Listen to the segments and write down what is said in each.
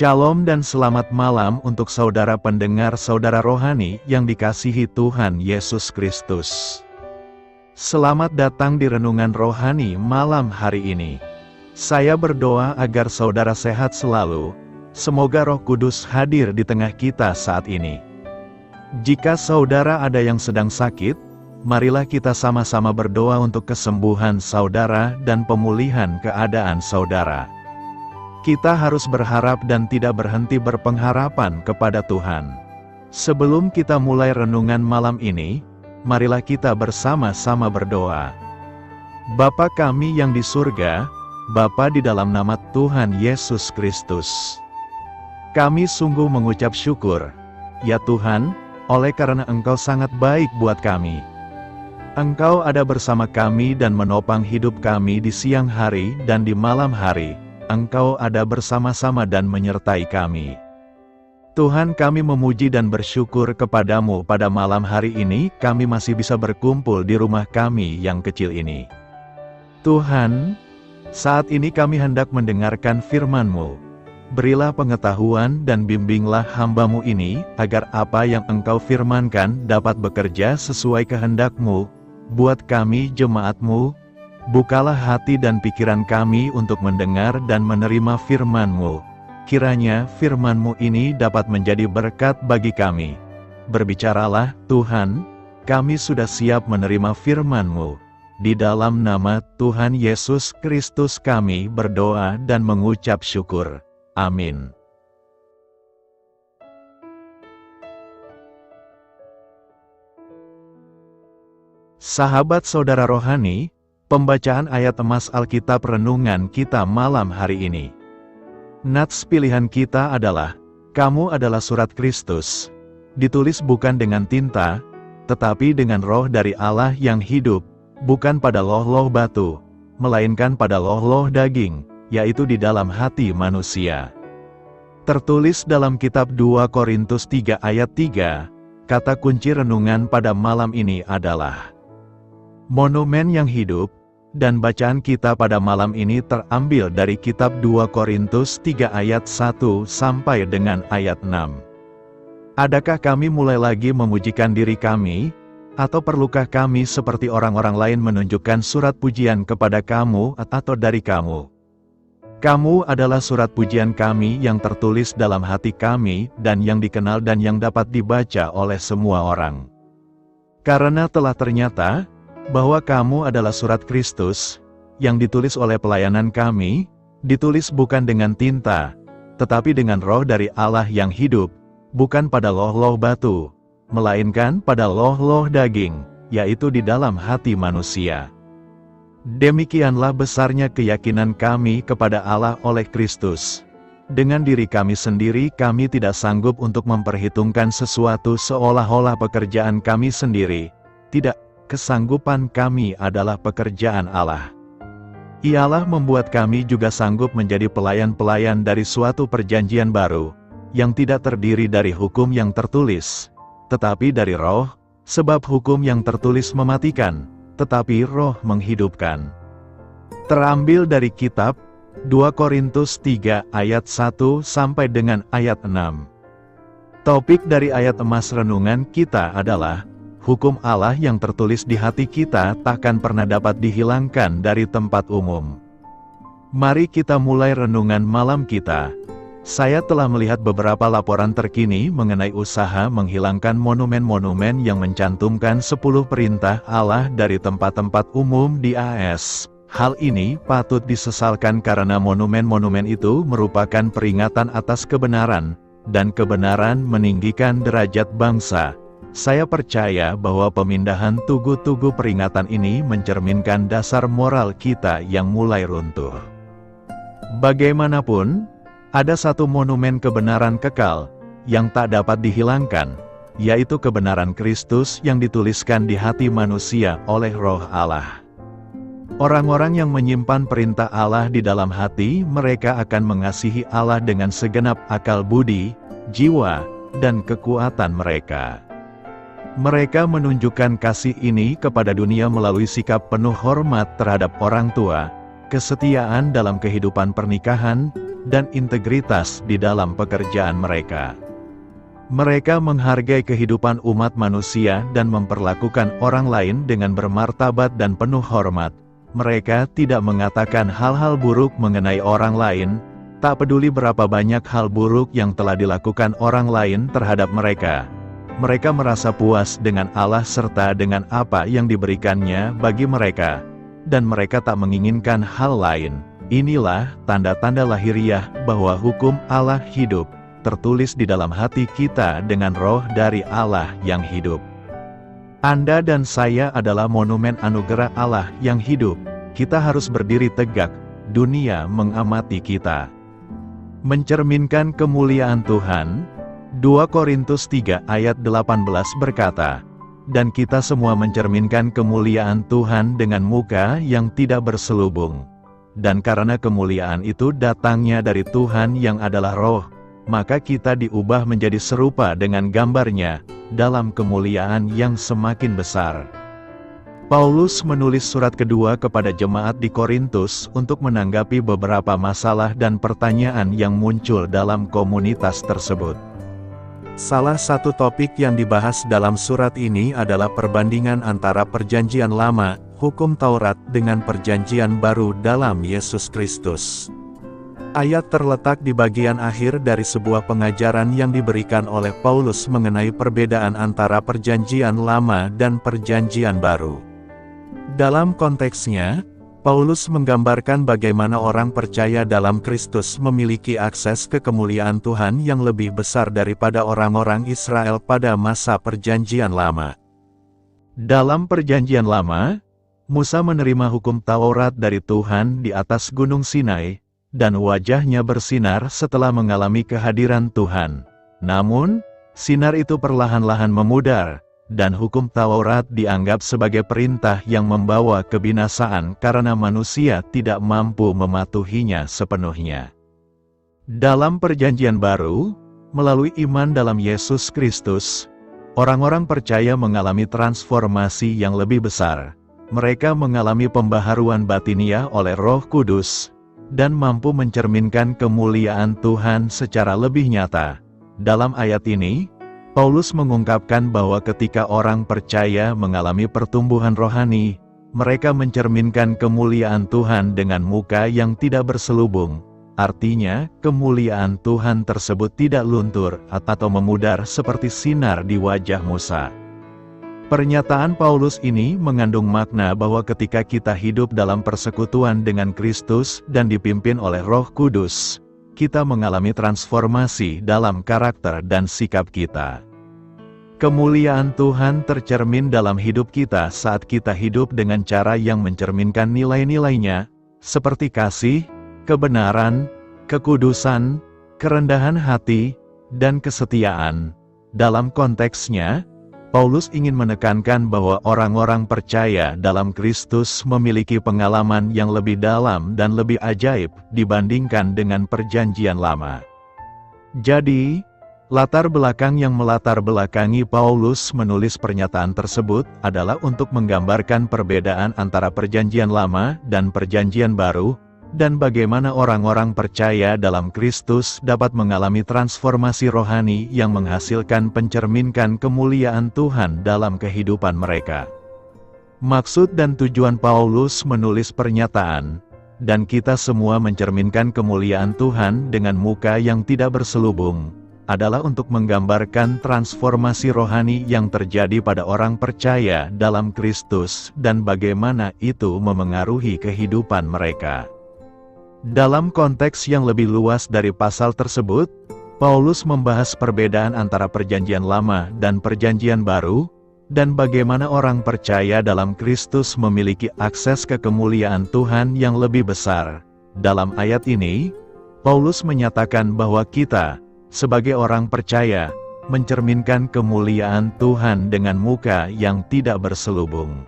Shalom dan selamat malam untuk saudara pendengar saudara rohani yang dikasihi Tuhan Yesus Kristus. Selamat datang di renungan rohani malam hari ini. Saya berdoa agar saudara sehat selalu, semoga Roh Kudus hadir di tengah kita saat ini. Jika saudara ada yang sedang sakit, marilah kita sama-sama berdoa untuk kesembuhan saudara dan pemulihan keadaan saudara. Kita harus berharap dan tidak berhenti berpengharapan kepada Tuhan. Sebelum kita mulai renungan malam ini, marilah kita bersama-sama berdoa. Bapa kami yang di surga, Bapa di dalam nama Tuhan Yesus Kristus. Kami sungguh mengucap syukur, ya Tuhan, oleh karena Engkau sangat baik buat kami. Engkau ada bersama kami dan menopang hidup kami di siang hari dan di malam hari. Engkau ada bersama-sama dan menyertai kami. Tuhan, kami memuji dan bersyukur kepadamu pada malam hari ini kami masih bisa berkumpul di rumah kami yang kecil ini. Tuhan, saat ini kami hendak mendengarkan firman-Mu. Berilah pengetahuan dan bimbinglah hamba-Mu ini, agar apa yang Engkau firmankan dapat bekerja sesuai kehendak-Mu, buat kami jemaat-Mu. Bukalah hati dan pikiran kami untuk mendengar dan menerima firman-Mu. Kiranya firman-Mu ini dapat menjadi berkat bagi kami. Berbicaralah, Tuhan, kami sudah siap menerima firman-Mu. Di dalam nama Tuhan Yesus Kristus kami berdoa dan mengucap syukur. Amin. Sahabat saudara rohani, pembacaan ayat emas Alkitab renungan kita malam hari ini. Nats pilihan kita adalah, kamu adalah surat Kristus. Ditulis bukan dengan tinta, tetapi dengan roh dari Allah yang hidup, bukan pada loh-loh batu, melainkan pada loh-loh daging, yaitu di dalam hati manusia. Tertulis dalam kitab 2 Korintus 3 ayat 3, kata kunci renungan pada malam ini adalah monumen yang hidup. Dan bacaan kita pada malam ini terambil dari kitab 2 Korintus 3 ayat 1 sampai dengan ayat 6. Adakah kami mulai lagi memujikan diri kami? Atau perlukah kami seperti orang-orang lain menunjukkan surat pujian kepada kamu atau dari kamu? Kamu adalah surat pujian kami yang tertulis dalam hati kami dan yang dikenal dan yang dapat dibaca oleh semua orang. Karena telah ternyata bahwa kamu adalah surat Kristus, yang ditulis oleh pelayanan kami, ditulis bukan dengan tinta, tetapi dengan roh dari Allah yang hidup, bukan pada loh-loh batu, melainkan pada loh-loh daging, yaitu di dalam hati manusia. Demikianlah besarnya keyakinan kami kepada Allah oleh Kristus. Dengan diri kami sendiri kami tidak sanggup untuk memperhitungkan sesuatu seolah-olah pekerjaan kami sendiri, tidak. Kesanggupan kami adalah pekerjaan Allah. Ialah membuat kami juga sanggup menjadi pelayan-pelayan dari suatu perjanjian baru, yang tidak terdiri dari hukum yang tertulis, tetapi dari roh, sebab hukum yang tertulis mematikan, tetapi roh menghidupkan. Terambil dari kitab 2 Korintus 3 ayat 1 sampai dengan ayat 6. Topik dari ayat emas renungan kita adalah hukum Allah yang tertulis di hati kita takkan pernah dapat dihilangkan dari tempat umum. Mari kita mulai renungan malam kita. Saya telah melihat beberapa laporan terkini mengenai usaha menghilangkan monumen-monumen yang mencantumkan 10 perintah Allah dari tempat-tempat umum di AS. Hal ini patut disesalkan karena monumen-monumen itu merupakan peringatan atas kebenaran, dan kebenaran meninggikan derajat bangsa. Saya percaya bahwa pemindahan tugu-tugu peringatan ini mencerminkan dasar moral kita yang mulai runtuh. Bagaimanapun, ada satu monumen kebenaran kekal, yang tak dapat dihilangkan, yaitu kebenaran Kristus yang dituliskan di hati manusia oleh Roh Allah. Orang-orang yang menyimpan perintah Allah di dalam hati, mereka akan mengasihi Allah dengan segenap akal budi, jiwa, dan kekuatan mereka. Mereka menunjukkan kasih ini kepada dunia melalui sikap penuh hormat terhadap orang tua, kesetiaan dalam kehidupan pernikahan, dan integritas di dalam pekerjaan mereka. Mereka menghargai kehidupan umat manusia dan memperlakukan orang lain dengan bermartabat dan penuh hormat. Mereka tidak mengatakan hal-hal buruk mengenai orang lain, tak peduli berapa banyak hal buruk yang telah dilakukan orang lain terhadap mereka. Mereka merasa puas dengan Allah serta dengan apa yang diberikannya bagi mereka, dan mereka tak menginginkan hal lain. Inilah tanda-tanda lahiriah bahwa hukum Allah hidup, tertulis di dalam hati kita dengan roh dari Allah yang hidup. Anda dan saya adalah monumen anugerah Allah yang hidup. Kita harus berdiri tegak, dunia mengamati kita. Mencerminkan kemuliaan Tuhan, 2 Korintus 3 ayat 18 berkata, "Dan kita semua mencerminkan kemuliaan Tuhan dengan muka yang tidak berselubung. Dan karena kemuliaan itu datangnya dari Tuhan yang adalah roh, maka kita diubah menjadi serupa dengan gambarnya, dalam kemuliaan yang semakin besar." Paulus menulis surat kedua kepada jemaat di Korintus untuk menanggapi beberapa masalah dan pertanyaan yang muncul dalam komunitas tersebut. Salah satu topik yang dibahas dalam surat ini adalah perbandingan antara Perjanjian Lama, hukum Taurat, dengan Perjanjian Baru dalam Yesus Kristus. Ayat terletak di bagian akhir dari sebuah pengajaran yang diberikan oleh Paulus mengenai perbedaan antara Perjanjian Lama dan Perjanjian Baru. Dalam konteksnya, Paulus menggambarkan bagaimana orang percaya dalam Kristus memiliki akses ke kemuliaan Tuhan yang lebih besar daripada orang-orang Israel pada masa Perjanjian Lama. Dalam Perjanjian Lama, Musa menerima hukum Taurat dari Tuhan di atas Gunung Sinai, dan wajahnya bersinar setelah mengalami kehadiran Tuhan. Namun, sinar itu perlahan-lahan memudar, dan hukum Taurat dianggap sebagai perintah yang membawa kebinasaan karena manusia tidak mampu mematuhinya sepenuhnya. Dalam Perjanjian Baru, melalui iman dalam Yesus Kristus, orang-orang percaya mengalami transformasi yang lebih besar. Mereka mengalami pembaharuan batiniah oleh Roh Kudus, dan mampu mencerminkan kemuliaan Tuhan secara lebih nyata. Dalam ayat ini, Paulus mengungkapkan bahwa ketika orang percaya mengalami pertumbuhan rohani, mereka mencerminkan kemuliaan Tuhan dengan muka yang tidak berselubung. Artinya, kemuliaan Tuhan tersebut tidak luntur atau memudar seperti sinar di wajah Musa. Pernyataan Paulus ini mengandung makna bahwa ketika kita hidup dalam persekutuan dengan Kristus dan dipimpin oleh Roh Kudus, kita mengalami transformasi dalam karakter dan sikap kita. Kemuliaan Tuhan tercermin dalam hidup kita saat kita hidup dengan cara yang mencerminkan nilai-nilainya, seperti kasih, kebenaran, kekudusan, kerendahan hati, dan kesetiaan. Dalam konteksnya, Paulus ingin menekankan bahwa orang-orang percaya dalam Kristus memiliki pengalaman yang lebih dalam dan lebih ajaib dibandingkan dengan Perjanjian Lama. Jadi, latar belakang yang melatar belakangi Paulus menulis pernyataan tersebut adalah untuk menggambarkan perbedaan antara Perjanjian Lama dan Perjanjian Baru, dan bagaimana orang-orang percaya dalam Kristus dapat mengalami transformasi rohani yang menghasilkan pencerminkan kemuliaan Tuhan dalam kehidupan mereka. Maksud dan tujuan Paulus menulis pernyataan, "Dan kita semua mencerminkan kemuliaan Tuhan dengan muka yang tidak berselubung," adalah untuk menggambarkan transformasi rohani yang terjadi pada orang percaya dalam Kristus dan bagaimana itu memengaruhi kehidupan mereka. Dalam konteks yang lebih luas dari pasal tersebut, Paulus membahas perbedaan antara Perjanjian Lama dan Perjanjian Baru, dan bagaimana orang percaya dalam Kristus memiliki akses ke kemuliaan Tuhan yang lebih besar. Dalam ayat ini, Paulus menyatakan bahwa kita, sebagai orang percaya, mencerminkan kemuliaan Tuhan dengan muka yang tidak berselubung.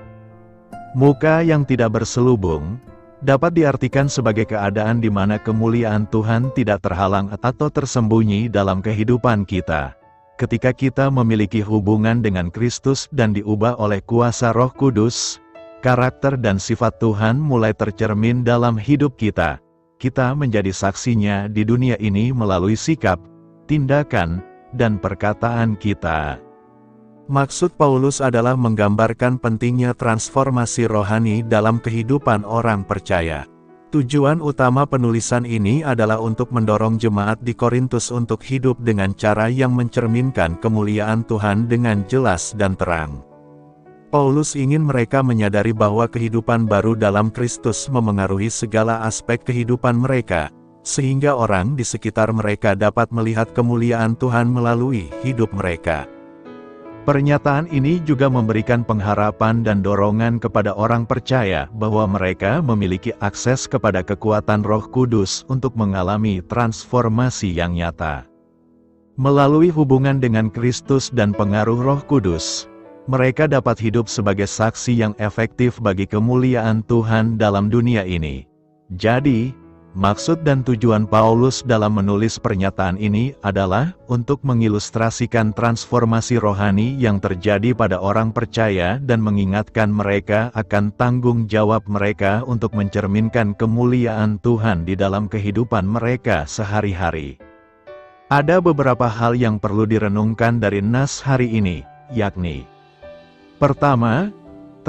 Muka yang tidak berselubung dapat diartikan sebagai keadaan di mana kemuliaan Tuhan tidak terhalang atau tersembunyi dalam kehidupan kita. Ketika kita memiliki hubungan dengan Kristus dan diubah oleh kuasa Roh Kudus, karakter dan sifat Tuhan mulai tercermin dalam hidup kita. kita menjadi saksinya di dunia ini melalui sikap, tindakan, dan perkataan kita. Maksud Paulus adalah menggambarkan pentingnya transformasi rohani dalam kehidupan orang percaya. Tujuan utama penulisan ini adalah untuk mendorong jemaat di Korintus untuk hidup dengan cara yang mencerminkan kemuliaan Tuhan dengan jelas dan terang. Paulus ingin mereka menyadari bahwa kehidupan baru dalam Kristus memengaruhi segala aspek kehidupan mereka, sehingga orang di sekitar mereka dapat melihat kemuliaan Tuhan melalui hidup mereka. Pernyataan ini juga memberikan pengharapan dan dorongan kepada orang percaya bahwa mereka memiliki akses kepada kekuatan Roh Kudus untuk mengalami transformasi yang nyata. Melalui hubungan dengan Kristus dan pengaruh Roh Kudus, mereka dapat hidup sebagai saksi yang efektif bagi kemuliaan Tuhan dalam dunia ini. Jadi, maksud dan tujuan Paulus dalam menulis pernyataan ini adalah untuk mengilustrasikan transformasi rohani yang terjadi pada orang percaya dan mengingatkan mereka akan tanggung jawab mereka untuk mencerminkan kemuliaan Tuhan di dalam kehidupan mereka sehari-hari. Ada beberapa hal yang perlu direnungkan dari nas hari ini, yakni: pertama,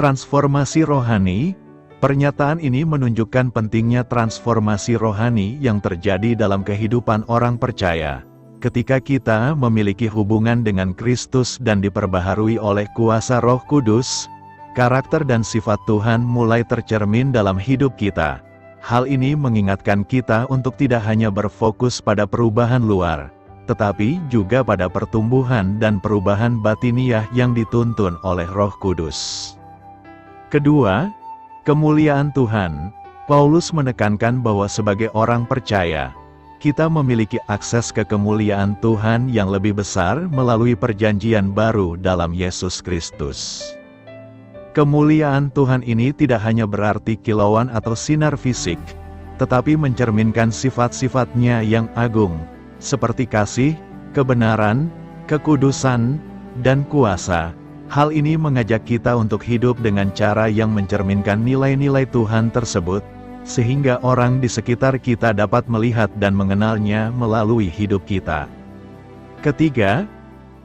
transformasi rohani. Pernyataan ini menunjukkan pentingnya transformasi rohani yang terjadi dalam kehidupan orang percaya. Ketika kita memiliki hubungan dengan Kristus dan diperbaharui oleh kuasa Roh Kudus, karakter dan sifat Tuhan mulai tercermin dalam hidup kita. Hal ini mengingatkan kita untuk tidak hanya berfokus pada perubahan luar, tetapi juga pada pertumbuhan dan perubahan batiniah yang dituntun oleh Roh Kudus. Kedua, kemuliaan Tuhan. Paulus menekankan bahwa sebagai orang percaya, kita memiliki akses ke kemuliaan Tuhan yang lebih besar melalui perjanjian baru dalam Yesus Kristus. Kemuliaan Tuhan ini tidak hanya berarti kilauan atau sinar fisik, tetapi mencerminkan sifat-sifatnya yang agung, seperti kasih, kebenaran, kekudusan, dan kuasa. Hal ini mengajak kita untuk hidup dengan cara yang mencerminkan nilai-nilai Tuhan tersebut, sehingga orang di sekitar kita dapat melihat dan mengenalnya melalui hidup kita. Ketiga,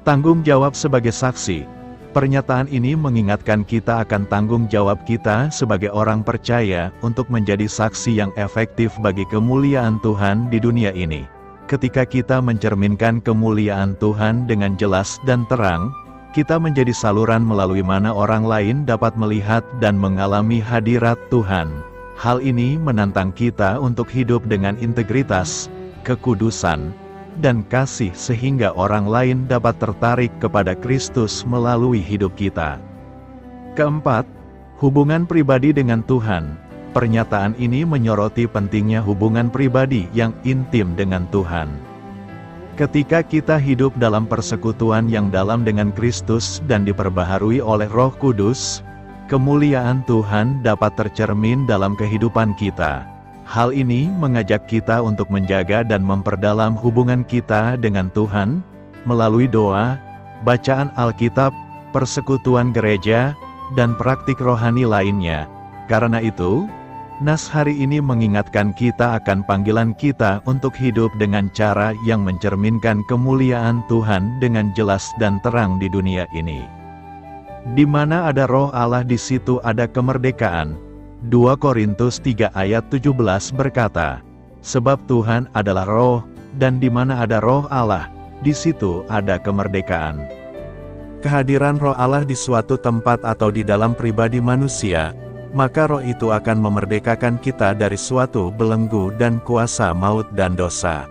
tanggung jawab sebagai saksi. Pernyataan ini mengingatkan kita akan tanggung jawab kita sebagai orang percaya untuk menjadi saksi yang efektif bagi kemuliaan Tuhan di dunia ini. Ketika kita mencerminkan kemuliaan Tuhan dengan jelas dan terang, kita menjadi saluran melalui mana orang lain dapat melihat dan mengalami hadirat Tuhan. Hal ini menantang kita untuk hidup dengan integritas, kekudusan, dan kasih sehingga orang lain dapat tertarik kepada Kristus melalui hidup kita. Keempat, hubungan pribadi dengan Tuhan. Pernyataan ini menyoroti pentingnya hubungan pribadi yang intim dengan Tuhan. Ketika kita hidup dalam persekutuan yang dalam dengan Kristus dan diperbaharui oleh Roh Kudus, kemuliaan Tuhan dapat tercermin dalam kehidupan kita. Hal ini mengajak kita untuk menjaga dan memperdalam hubungan kita dengan Tuhan, melalui doa, bacaan Alkitab, persekutuan gereja, dan praktik rohani lainnya. Karena itu, nas hari ini mengingatkan kita akan panggilan kita untuk hidup dengan cara yang mencerminkan kemuliaan Tuhan dengan jelas dan terang di dunia ini. Di mana ada Roh Allah, di situ ada kemerdekaan. 2 Korintus 3 ayat 17 berkata, "Sebab Tuhan adalah Roh, dan di mana ada Roh Allah, di situ ada kemerdekaan." Kehadiran Roh Allah di suatu tempat atau di dalam pribadi manusia, maka Roh itu akan memerdekakan kita dari suatu belenggu dan kuasa maut dan dosa.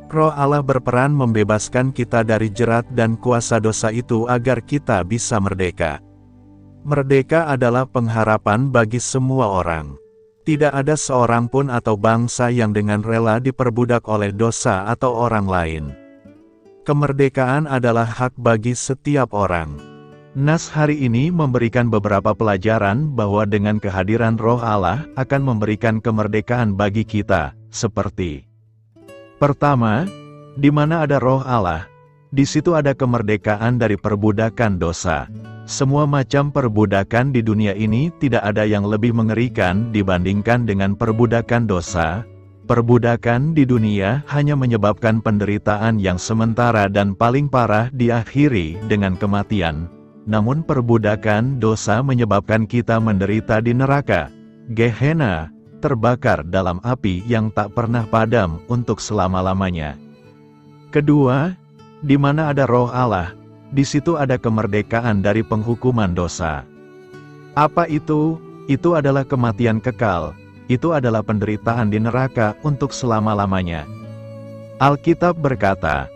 Roh Allah berperan membebaskan kita dari jerat dan kuasa dosa itu agar kita bisa merdeka. Merdeka adalah pengharapan bagi semua orang. Tidak ada seorang pun atau bangsa yang dengan rela diperbudak oleh dosa atau orang lain. Kemerdekaan adalah hak bagi setiap orang. Nas hari ini memberikan beberapa pelajaran bahwa dengan kehadiran Roh Allah akan memberikan kemerdekaan bagi kita, seperti: pertama, di mana ada Roh Allah, di situ ada kemerdekaan dari perbudakan dosa. Semua macam perbudakan di dunia ini tidak ada yang lebih mengerikan dibandingkan dengan perbudakan dosa, Perbudakan di dunia hanya menyebabkan penderitaan yang sementara dan paling parah diakhiri dengan kematian. Namun perbudakan dosa menyebabkan kita menderita di neraka, Gehenna, terbakar dalam api yang tak pernah padam untuk selama-lamanya. Kedua, di mana ada Roh Allah, di situ ada kemerdekaan dari penghukuman dosa. Apa itu? Itu adalah kematian kekal. Itu adalah penderitaan di neraka untuk selama-lamanya. Alkitab berkata,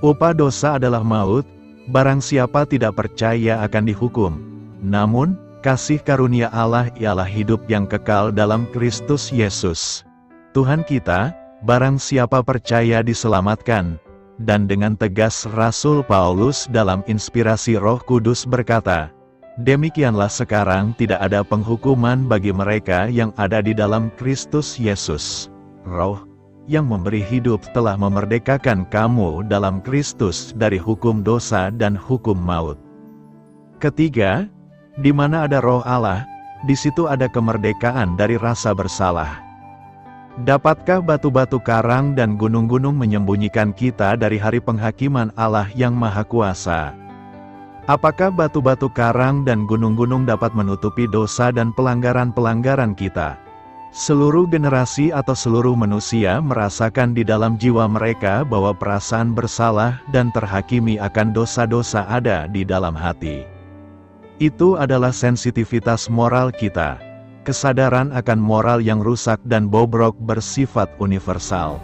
upah dosa adalah maut, barang siapa tidak percaya akan dihukum. Namun, kasih karunia Allah ialah hidup yang kekal dalam Kristus Yesus, Tuhan kita. Barang siapa percaya diselamatkan. Dan dengan tegas Rasul Paulus dalam inspirasi Roh Kudus berkata, demikianlah sekarang tidak ada penghukuman bagi mereka yang ada di dalam Kristus Yesus. Roh yang memberi hidup telah memerdekakan kamu dalam Kristus dari hukum dosa dan hukum maut. Ketiga, di mana ada Roh Allah, di situ ada kemerdekaan dari rasa bersalah. Dapatkah batu-batu karang dan gunung-gunung menyembunyikan kita dari hari penghakiman Allah yang Maha Kuasa? Apakah batu-batu karang dan gunung-gunung dapat menutupi dosa dan pelanggaran-pelanggaran kita? Seluruh generasi atau seluruh manusia merasakan di dalam jiwa mereka bahwa perasaan bersalah dan terhakimi akan dosa-dosa ada di dalam hati. Itu adalah sensitivitas moral kita, kesadaran akan moral yang rusak dan bobrok bersifat universal.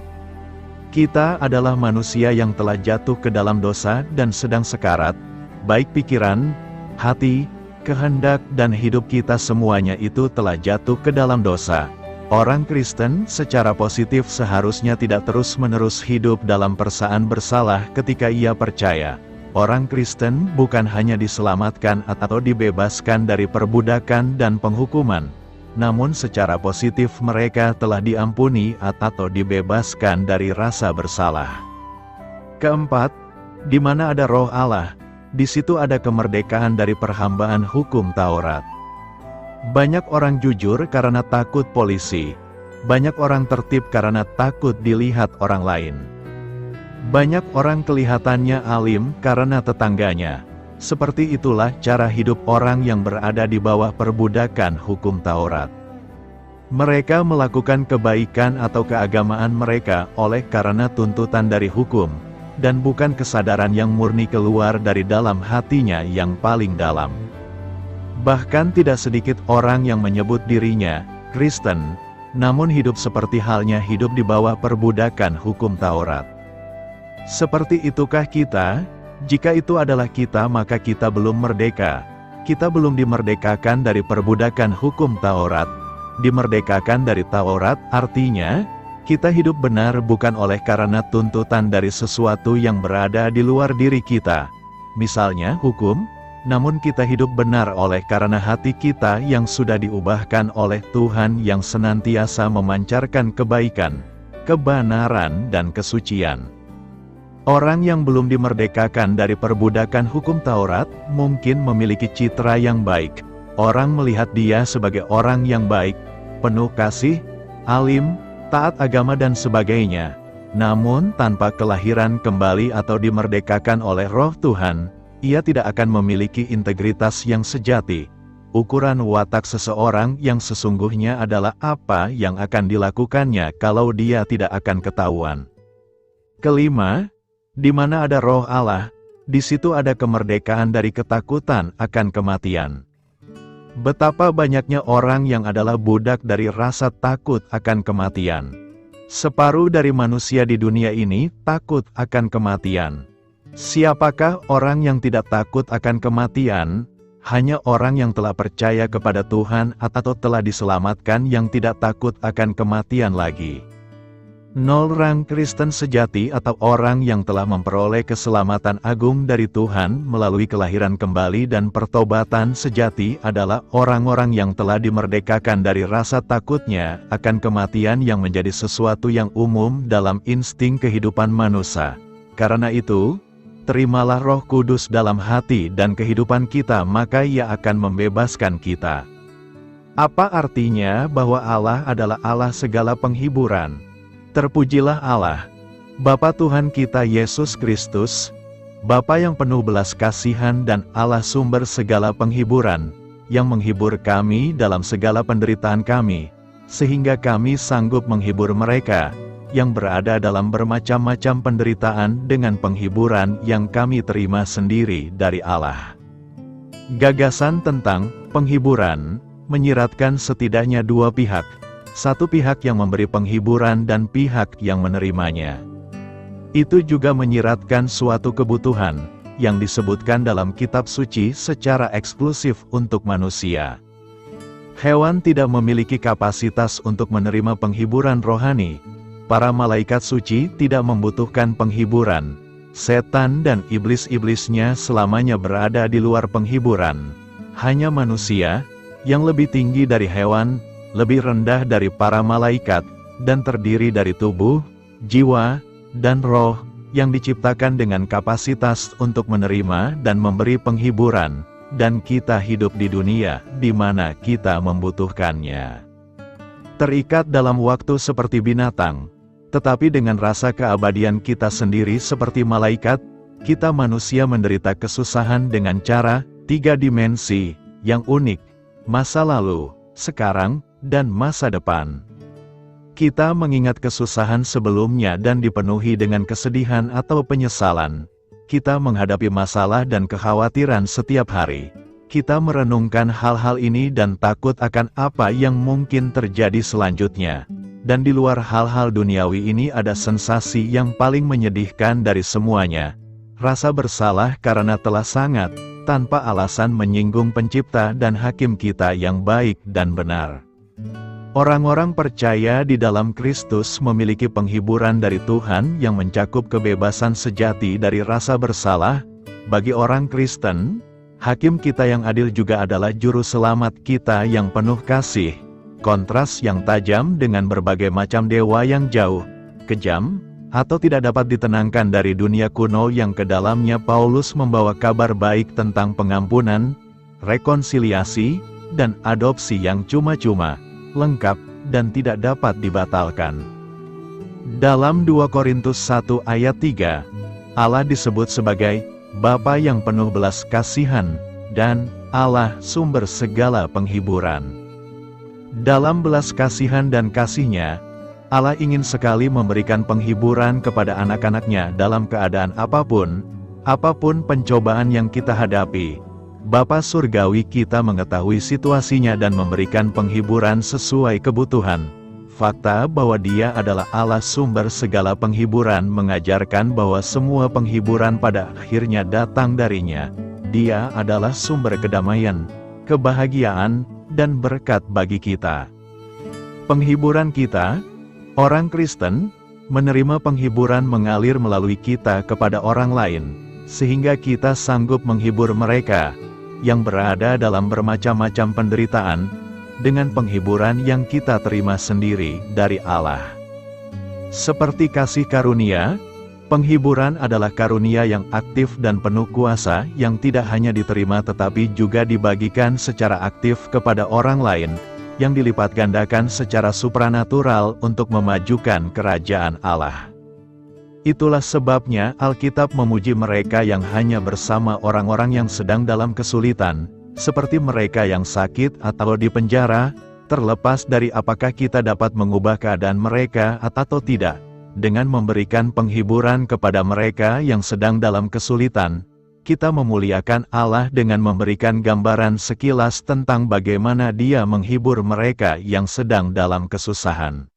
Kita adalah manusia yang telah jatuh ke dalam dosa dan sedang sekarat. Baik pikiran, hati, kehendak dan hidup kita semuanya itu telah jatuh ke dalam dosa. Orang Kristen secara positif seharusnya tidak terus-menerus hidup dalam perasaan bersalah ketika ia percaya. Orang Kristen bukan hanya diselamatkan atau dibebaskan dari perbudakan dan penghukuman, namun secara positif mereka telah diampuni atau dibebaskan dari rasa bersalah. Keempat, di mana ada Roh Allah, di situ ada kemerdekaan dari perhambaan hukum Taurat. Banyak orang jujur karena takut polisi. Banyak orang tertib karena takut dilihat orang lain. Banyak orang kelihatannya alim karena tetangganya. Seperti itulah cara hidup orang yang berada di bawah perbudakan hukum Taurat. Mereka melakukan kebaikan atau keagamaan mereka oleh karena tuntutan dari hukum, dan bukan kesadaran yang murni keluar dari dalam hatinya yang paling dalam. Bahkan tidak sedikit orang yang menyebut dirinya Kristen, namun hidup seperti halnya hidup di bawah perbudakan hukum Taurat. Seperti itukah kita? Jika itu adalah kita, maka kita belum merdeka. Kita belum dimerdekakan dari perbudakan hukum Taurat. Dimerdekakan dari Taurat artinya, kita hidup benar bukan oleh karena tuntutan dari sesuatu yang berada di luar diri kita, misalnya hukum, namun kita hidup benar oleh karena hati kita yang sudah diubahkan oleh Tuhan yang senantiasa memancarkan kebaikan, kebenaran dan kesucian. Orang yang belum dimerdekakan dari perbudakan hukum Taurat mungkin memiliki citra yang baik. Orang melihat dia sebagai orang yang baik, penuh kasih, alim, taat agama dan sebagainya. Namun tanpa kelahiran kembali atau dimerdekakan oleh Roh Tuhan, ia tidak akan memiliki integritas yang sejati. Ukuran watak seseorang yang sesungguhnya adalah apa yang akan dilakukannya kalau dia tidak akan ketahuan. Kelima, di mana ada Roh Allah, di situ ada kemerdekaan dari ketakutan akan kematian. Betapa banyaknya orang yang adalah budak dari rasa takut akan kematian. Separuh dari manusia di dunia ini takut akan kematian. Siapakah orang yang tidak takut akan kematian? Hanya orang yang telah percaya kepada Tuhan atau telah diselamatkan yang tidak takut akan kematian lagi. Orang Kristen sejati atau orang yang telah memperoleh keselamatan agung dari Tuhan melalui kelahiran kembali dan pertobatan sejati adalah orang-orang yang telah dimerdekakan dari rasa takutnya akan kematian yang menjadi sesuatu yang umum dalam insting kehidupan manusia. Karena itu, terimalah Roh Kudus dalam hati dan kehidupan kita, maka Ia akan membebaskan kita. Apa artinya bahwa Allah adalah Allah segala penghiburan? Terpujilah Allah, Bapa Tuhan kita Yesus Kristus, Bapa yang penuh belas kasihan dan Allah sumber segala penghiburan, yang menghibur kami dalam segala penderitaan kami, sehingga kami sanggup menghibur mereka, yang berada dalam bermacam-macam penderitaan dengan penghiburan yang kami terima sendiri dari Allah. Gagasan tentang penghiburan menyiratkan setidaknya dua pihak, satu pihak yang memberi penghiburan dan pihak yang menerimanya. Itu juga menyiratkan suatu kebutuhan, yang disebutkan dalam kitab suci secara eksklusif untuk manusia. Hewan tidak memiliki kapasitas untuk menerima penghiburan rohani. Para malaikat suci tidak membutuhkan penghiburan. Setan dan iblis-iblisnya selamanya berada di luar penghiburan. Hanya manusia, yang lebih tinggi dari hewan, lebih rendah dari para malaikat, dan terdiri dari tubuh, jiwa, dan roh, yang diciptakan dengan kapasitas untuk menerima dan memberi penghiburan, dan kita hidup di dunia, di mana kita membutuhkannya. Terikat dalam waktu seperti binatang, tetapi dengan rasa keabadian kita sendiri seperti malaikat, kita manusia menderita kesusahan dengan cara, 3 dimensi, yang unik, masa lalu, sekarang, dan masa depan. Kita mengingat kesusahan sebelumnya dan dipenuhi dengan kesedihan atau penyesalan. Kita menghadapi masalah dan kekhawatiran setiap hari. Kita merenungkan hal-hal ini dan takut akan apa yang mungkin terjadi selanjutnya. Dan di luar hal-hal duniawi ini ada sensasi yang paling menyedihkan dari semuanya. Rasa bersalah karena telah sangat, tanpa alasan menyinggung pencipta dan hakim kita yang baik dan benar. Orang-orang percaya di dalam Kristus memiliki penghiburan dari Tuhan yang mencakup kebebasan sejati dari rasa bersalah. Bagi orang Kristen, hakim kita yang adil juga adalah juru selamat kita yang penuh kasih. Kontras yang tajam dengan berbagai macam dewa yang jauh, kejam, atau tidak dapat ditenangkan dari dunia kuno yang ke dalamnya Paulus membawa kabar baik tentang pengampunan, rekonsiliasi, dan adopsi yang cuma-cuma, lengkap, dan tidak dapat dibatalkan. Dalam 2 Korintus 1 ayat 3, Allah disebut sebagai Bapa yang penuh belas kasihan, dan Allah sumber segala penghiburan. Dalam belas kasihan dan kasih-Nya, Allah ingin sekali memberikan penghiburan kepada anak-anak-Nya dalam keadaan apapun pencobaan yang kita hadapi. Bapa Surgawi kita mengetahui situasinya dan memberikan penghiburan sesuai kebutuhan. Fakta bahwa Dia adalah Allah sumber segala penghiburan mengajarkan bahwa semua penghiburan pada akhirnya datang dari-Nya. Dia adalah sumber kedamaian, kebahagiaan, dan berkat bagi kita. Penghiburan kita, orang Kristen, menerima penghiburan mengalir melalui kita kepada orang lain, sehingga kita sanggup menghibur mereka, yang berada dalam bermacam-macam penderitaan, dengan penghiburan yang kita terima sendiri dari Allah. Seperti kasih karunia, penghiburan adalah karunia yang aktif dan penuh kuasa yang tidak hanya diterima tetapi juga dibagikan secara aktif kepada orang lain, yang dilipat gandakan secara supranatural untuk memajukan kerajaan Allah. Itulah sebabnya Alkitab memuji mereka yang hanya bersama orang-orang yang sedang dalam kesulitan, seperti mereka yang sakit atau di penjara, terlepas dari apakah kita dapat mengubah keadaan mereka atau tidak. Dengan memberikan penghiburan kepada mereka yang sedang dalam kesulitan, kita memuliakan Allah dengan memberikan gambaran sekilas tentang bagaimana Dia menghibur mereka yang sedang dalam kesusahan.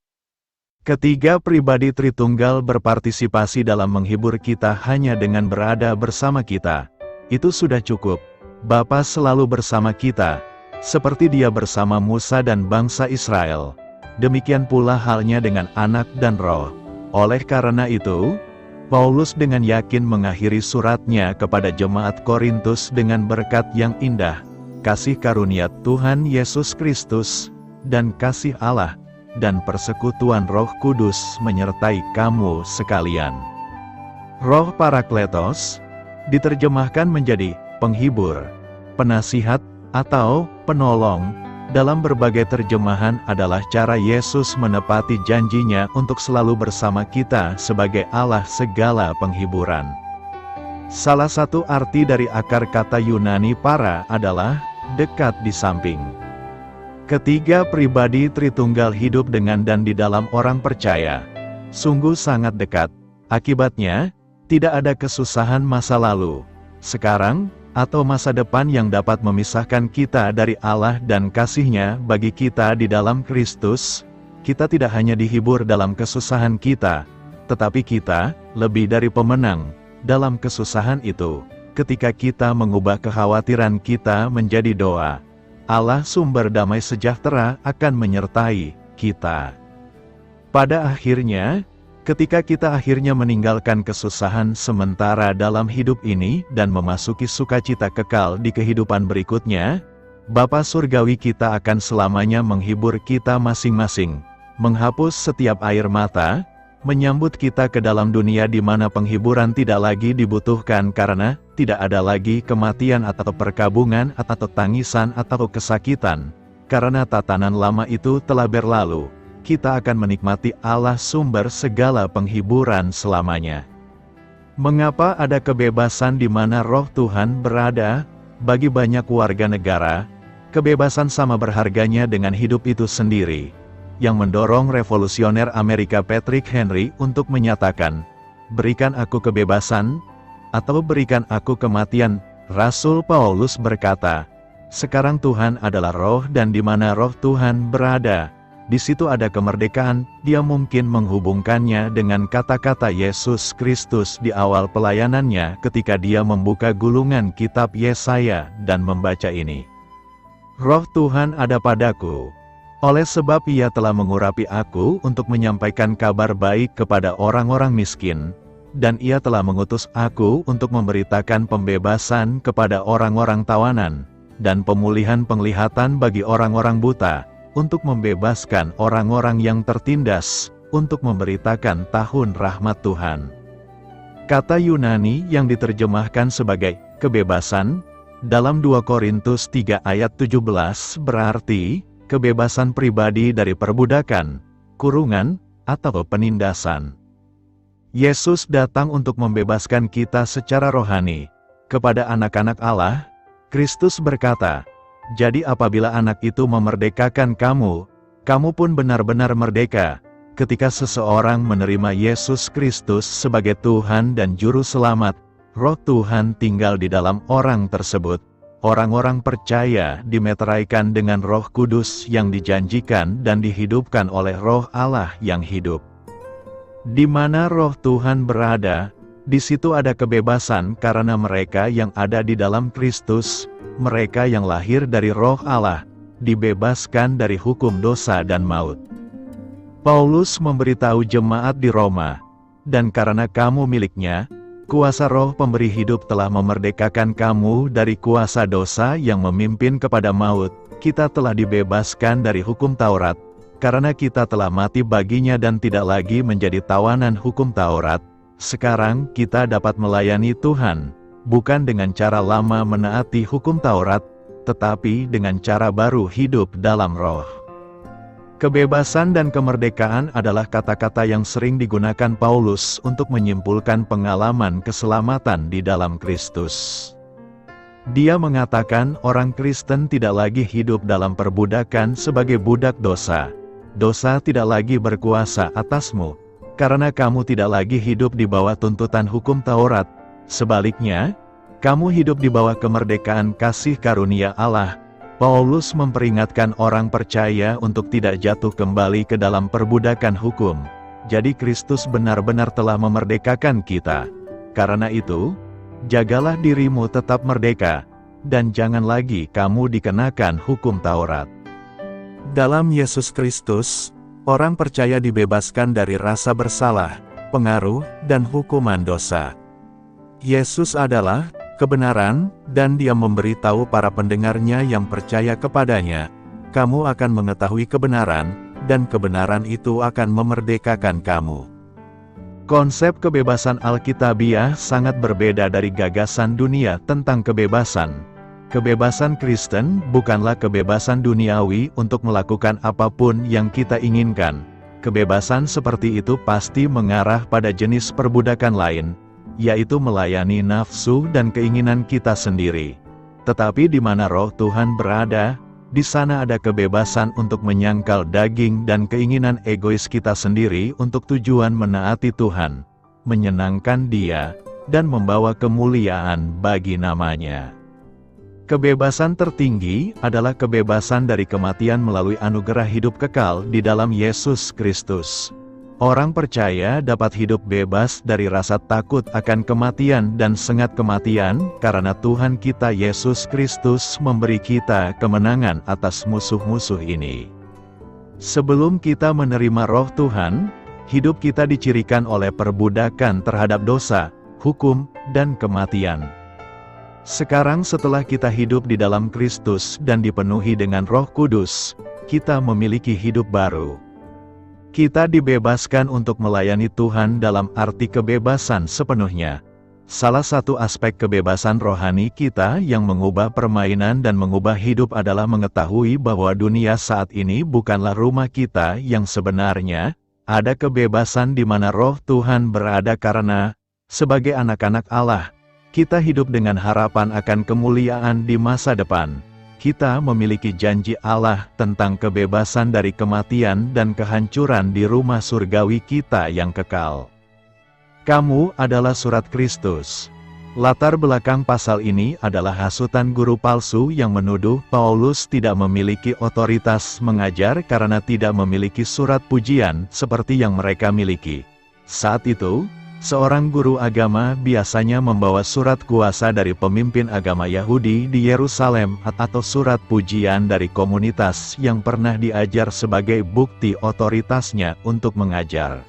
Ketiga pribadi Tritunggal berpartisipasi dalam menghibur kita hanya dengan berada bersama kita. Itu sudah cukup. Bapa selalu bersama kita, seperti Dia bersama Musa dan bangsa Israel. Demikian pula halnya dengan Anak dan Roh. Oleh karena itu, Paulus dengan yakin mengakhiri suratnya kepada jemaat Korintus dengan berkat yang indah, kasih karunia Tuhan Yesus Kristus, dan kasih Allah, dan persekutuan Roh Kudus menyertai kamu sekalian. Roh Parakletos, diterjemahkan menjadi penghibur, penasihat, atau penolong, dalam berbagai terjemahan adalah cara Yesus menepati janjinya untuk selalu bersama kita sebagai Allah segala penghiburan. Salah satu arti dari akar kata Yunani para adalah dekat di samping. Ketiga pribadi Tritunggal hidup dengan dan di dalam orang percaya. Sungguh sangat dekat. Akibatnya, tidak ada kesusahan masa lalu, sekarang, atau masa depan yang dapat memisahkan kita dari Allah dan kasih-Nya bagi kita di dalam Kristus. Kita tidak hanya dihibur dalam kesusahan kita, tetapi kita lebih dari pemenang dalam kesusahan itu. Ketika kita mengubah kekhawatiran kita menjadi doa, Allah sumber damai sejahtera akan menyertai kita. Pada akhirnya, ketika kita akhirnya meninggalkan kesusahan sementara dalam hidup ini dan memasuki sukacita kekal di kehidupan berikutnya, Bapa Surgawi kita akan selamanya menghibur kita masing-masing, menghapus setiap air mata, menyambut kita ke dalam dunia di mana penghiburan tidak lagi dibutuhkan karena tidak ada lagi kematian atau perkabungan atau tangisan atau kesakitan. Karena tatanan lama itu telah berlalu, kita akan menikmati Allah sumber segala penghiburan selamanya. Mengapa ada kebebasan di mana Roh Tuhan berada? Bagi banyak warga negara, kebebasan sama berharganya dengan hidup itu sendiri, yang mendorong revolusioner Amerika Patrick Henry untuk menyatakan, "Berikan aku kebebasan, atau berikan aku kematian." Rasul Paulus berkata, "Sekarang Tuhan adalah Roh dan di mana Roh Tuhan berada, di situ ada kemerdekaan." Dia mungkin menghubungkannya dengan kata-kata Yesus Kristus di awal pelayanannya ketika dia membuka gulungan kitab Yesaya dan membaca ini, "Roh Tuhan ada padaku, oleh sebab Ia telah mengurapi aku untuk menyampaikan kabar baik kepada orang-orang miskin, dan Ia telah mengutus aku untuk memberitakan pembebasan kepada orang-orang tawanan, dan pemulihan penglihatan bagi orang-orang buta, untuk membebaskan orang-orang yang tertindas, untuk memberitakan tahun rahmat Tuhan." Kata Yunani yang diterjemahkan sebagai kebebasan dalam 2 Korintus 3 ayat 17 berarti kebebasan pribadi dari perbudakan, kurungan, atau penindasan. Yesus datang untuk membebaskan kita secara rohani. Kepada anak-anak Allah, Kristus berkata, "Jadi apabila anak itu memerdekakan kamu, kamu pun benar-benar merdeka." Ketika seseorang menerima Yesus Kristus sebagai Tuhan dan Juru Selamat, Roh Tuhan tinggal di dalam orang tersebut. Orang-orang percaya dimeteraikan dengan Roh Kudus yang dijanjikan dan dihidupkan oleh Roh Allah yang hidup. Di mana Roh Tuhan berada, di situ ada kebebasan karena mereka yang ada di dalam Kristus, mereka yang lahir dari Roh Allah, dibebaskan dari hukum dosa dan maut. Paulus memberitahu jemaat di Roma, "Dan karena kamu miliknya, kuasa Roh pemberi hidup telah memerdekakan kamu dari kuasa dosa yang memimpin kepada maut. Kita telah dibebaskan dari hukum Taurat, karena kita telah mati baginya dan tidak lagi menjadi tawanan hukum Taurat. Sekarang kita dapat melayani Tuhan, bukan dengan cara lama menaati hukum Taurat, tetapi dengan cara baru hidup dalam Roh." Kebebasan dan kemerdekaan adalah kata-kata yang sering digunakan Paulus untuk menyimpulkan pengalaman keselamatan di dalam Kristus. Dia mengatakan orang Kristen tidak lagi hidup dalam perbudakan sebagai budak dosa. Dosa tidak lagi berkuasa atasmu, karena kamu tidak lagi hidup di bawah tuntutan hukum Taurat. Sebaliknya, kamu hidup di bawah kemerdekaan kasih karunia Allah. Paulus memperingatkan orang percaya untuk tidak jatuh kembali ke dalam perbudakan hukum. Jadi Kristus benar-benar telah memerdekakan kita. Karena itu, jagalah dirimu tetap merdeka, dan jangan lagi kamu dikenakan hukum Taurat. Dalam Yesus Kristus, orang percaya dibebaskan dari rasa bersalah, pengaruh, dan hukuman dosa. Yesus adalah kebenaran, dan Dia memberitahu para pendengarnya yang percaya kepadanya, "Kamu akan mengetahui kebenaran, dan kebenaran itu akan memerdekakan kamu." Konsep kebebasan Alkitabiah sangat berbeda dari gagasan dunia tentang kebebasan. Kebebasan Kristen bukanlah kebebasan duniawi untuk melakukan apapun yang kita inginkan. Kebebasan seperti itu pasti mengarah pada jenis perbudakan lain, yaitu melayani nafsu dan keinginan kita sendiri. Tetapi di mana Roh Tuhan berada, di sana ada kebebasan untuk menyangkal daging dan keinginan egois kita sendiri untuk tujuan menaati Tuhan, menyenangkan Dia, dan membawa kemuliaan bagi nama-Nya. Kebebasan tertinggi adalah kebebasan dari kematian melalui anugerah hidup kekal di dalam Yesus Kristus. Orang percaya dapat hidup bebas dari rasa takut akan kematian dan sengat kematian, karena Tuhan kita Yesus Kristus memberi kita kemenangan atas musuh-musuh ini. Sebelum kita menerima Roh Tuhan, hidup kita dicirikan oleh perbudakan terhadap dosa, hukum, dan kematian. Sekarang setelah kita hidup di dalam Kristus dan dipenuhi dengan Roh Kudus, kita memiliki hidup baru. Kita dibebaskan untuk melayani Tuhan dalam arti kebebasan sepenuhnya. Salah satu aspek kebebasan rohani kita yang mengubah permainan dan mengubah hidup adalah mengetahui bahwa dunia saat ini bukanlah rumah kita yang sebenarnya. Ada kebebasan di mana Roh Tuhan berada karena, sebagai anak-anak Allah, kita hidup dengan harapan akan kemuliaan di masa depan. Kita memiliki janji Allah tentang kebebasan dari kematian dan kehancuran di rumah surgawi kita yang kekal. Kamu adalah surat Kristus. Latar belakang pasal ini adalah hasutan guru palsu yang menuduh Paulus tidak memiliki otoritas mengajar karena tidak memiliki surat pujian seperti yang mereka miliki. Saat itu, seorang guru agama biasanya membawa surat kuasa dari pemimpin agama Yahudi di Yerusalem atau surat pujian dari komunitas yang pernah diajar sebagai bukti otoritasnya untuk mengajar.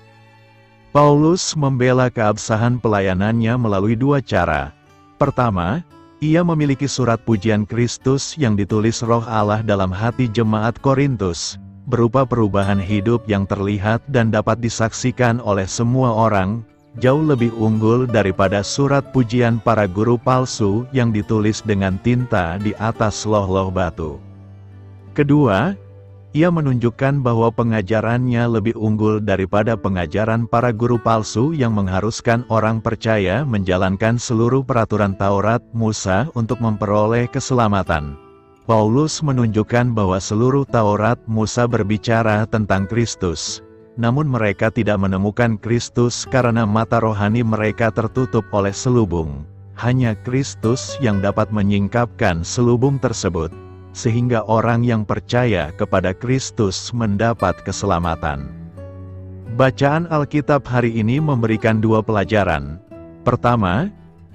Paulus membela keabsahan pelayanannya melalui dua cara. Pertama, ia memiliki surat pujian Kristus yang ditulis Roh Allah dalam hati jemaat Korintus, berupa perubahan hidup yang terlihat dan dapat disaksikan oleh semua orang, jauh lebih unggul daripada surat pujian para guru palsu yang ditulis dengan tinta di atas loh-loh batu. Kedua, ia menunjukkan bahwa pengajarannya lebih unggul daripada pengajaran para guru palsu yang mengharuskan orang percaya menjalankan seluruh peraturan Taurat Musa untuk memperoleh keselamatan. Paulus menunjukkan bahwa seluruh Taurat Musa berbicara tentang Kristus. Namun mereka tidak menemukan Kristus karena mata rohani mereka tertutup oleh selubung. Hanya Kristus yang dapat menyingkapkan selubung tersebut, sehingga orang yang percaya kepada Kristus mendapat keselamatan. Bacaan Alkitab hari ini memberikan dua pelajaran. Pertama,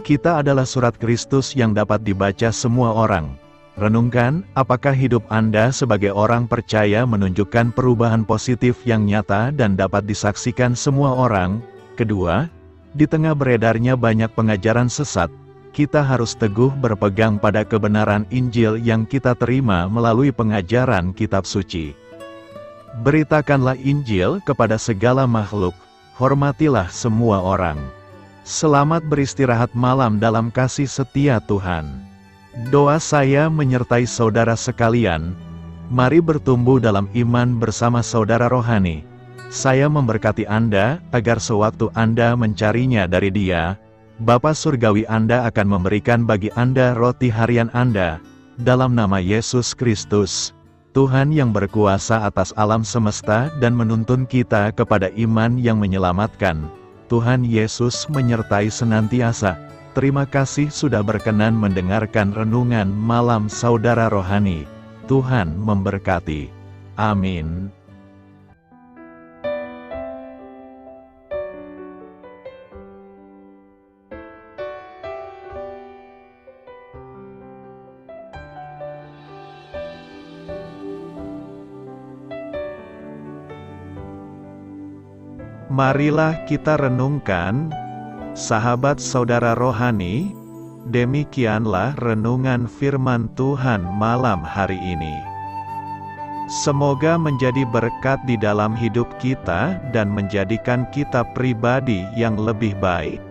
kita adalah surat Kristus yang dapat dibaca semua orang. Renungkan, apakah hidup Anda sebagai orang percaya menunjukkan perubahan positif yang nyata dan dapat disaksikan semua orang? Kedua, di tengah beredarnya banyak pengajaran sesat, kita harus teguh berpegang pada kebenaran Injil yang kita terima melalui pengajaran kitab suci. Beritakanlah Injil kepada segala makhluk, hormatilah semua orang. Selamat beristirahat malam dalam kasih setia Tuhan. Doa saya menyertai saudara sekalian. Mari bertumbuh dalam iman bersama saudara rohani. Saya memberkati Anda, agar sewaktu Anda mencarinya dari Dia, Bapa Surgawi Anda akan memberikan bagi Anda roti harian Anda. Dalam nama Yesus Kristus, Tuhan yang berkuasa atas alam semesta dan menuntun kita kepada iman yang menyelamatkan. Tuhan Yesus menyertai senantiasa. Terima kasih sudah berkenan mendengarkan renungan malam saudara rohani. Tuhan memberkati. Amin. Marilah kita renungkan, sahabat saudara rohani, demikianlah renungan firman Tuhan malam hari ini. Semoga menjadi berkat di dalam hidup kita dan menjadikan kita pribadi yang lebih baik.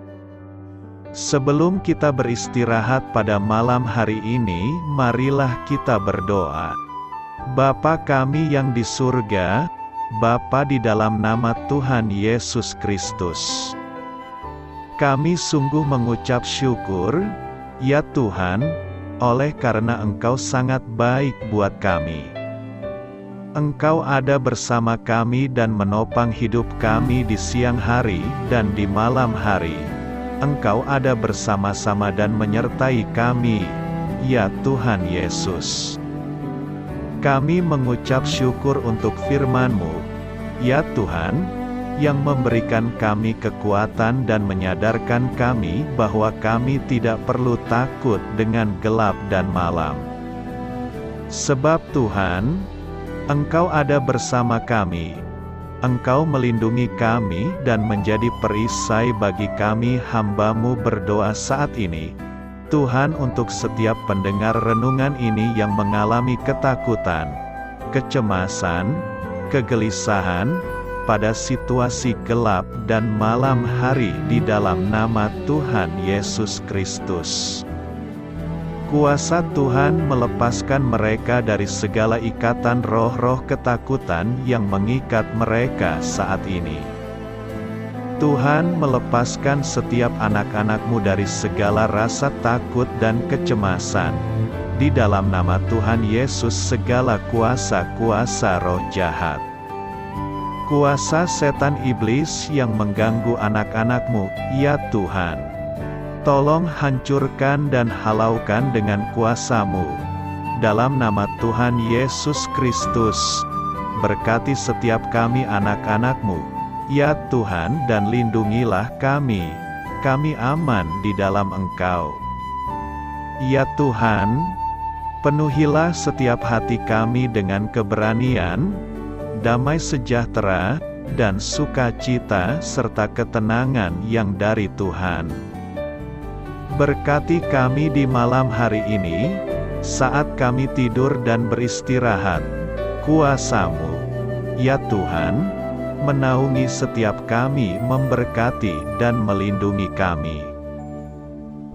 Sebelum kita beristirahat pada malam hari ini, marilah kita berdoa. Bapa kami yang di surga, Bapa di dalam nama Tuhan Yesus Kristus, kami sungguh mengucap syukur, ya Tuhan, oleh karena Engkau sangat baik buat kami. Engkau ada bersama kami dan menopang hidup kami di siang hari dan di malam hari. Engkau ada bersama-sama dan menyertai kami, ya Tuhan Yesus. Kami mengucap syukur untuk firman-Mu, ya Tuhan, yang memberikan kami kekuatan dan menyadarkan kami bahwa kami tidak perlu takut dengan gelap dan malam. Sebab Tuhan, Engkau ada bersama kami. Engkau melindungi kami dan menjadi perisai bagi kami hamba-Mu berdoa saat ini. Tuhan, untuk setiap pendengar renungan ini yang mengalami ketakutan, kecemasan, kegelisahan, pada situasi gelap dan malam hari di dalam nama Tuhan Yesus Kristus. Kuasa Tuhan melepaskan mereka dari segala ikatan roh-roh ketakutan yang mengikat mereka saat ini. Tuhan melepaskan setiap anak-anak-Mu dari segala rasa takut dan kecemasan. Di dalam nama Tuhan Yesus segala kuasa-kuasa roh jahat, kuasa setan iblis yang mengganggu anak-anak-Mu, ya Tuhan, tolong hancurkan dan halaukan dengan kuasa-Mu. Dalam nama Tuhan Yesus Kristus, berkati setiap kami anak-anak-Mu, ya Tuhan, dan lindungilah kami. Kami aman di dalam Engkau. Ya Tuhan, penuhilah setiap hati kami dengan keberanian, damai sejahtera, dan sukacita serta ketenangan yang dari Tuhan. Berkati kami di malam hari ini, saat kami tidur dan beristirahat. Kuasa-Mu, ya Tuhan, menaungi setiap kami, memberkati dan melindungi kami.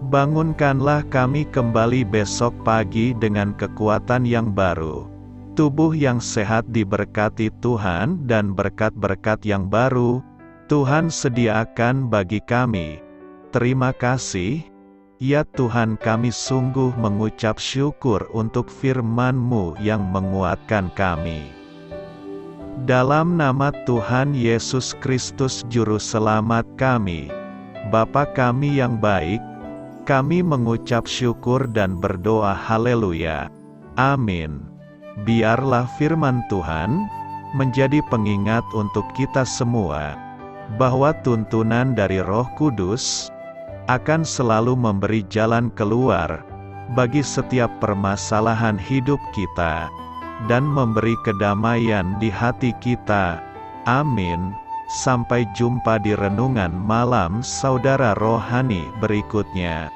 Bangunkanlah kami kembali besok pagi dengan kekuatan yang baru. Tubuh yang sehat diberkati Tuhan dan berkat-berkat yang baru Tuhan sediakan bagi kami. Terima kasih. Ya Tuhan, kami sungguh mengucap syukur untuk firman-Mu yang menguatkan kami. Dalam nama Tuhan Yesus Kristus Juru Selamat kami, Bapa kami yang baik, kami mengucap syukur dan berdoa haleluya. Amin. Biarlah firman Tuhan menjadi pengingat untuk kita semua, bahwa tuntunan dari Roh Kudus akan selalu memberi jalan keluar bagi setiap permasalahan hidup kita, dan memberi kedamaian di hati kita. Amin. Sampai jumpa di renungan malam saudara rohani berikutnya.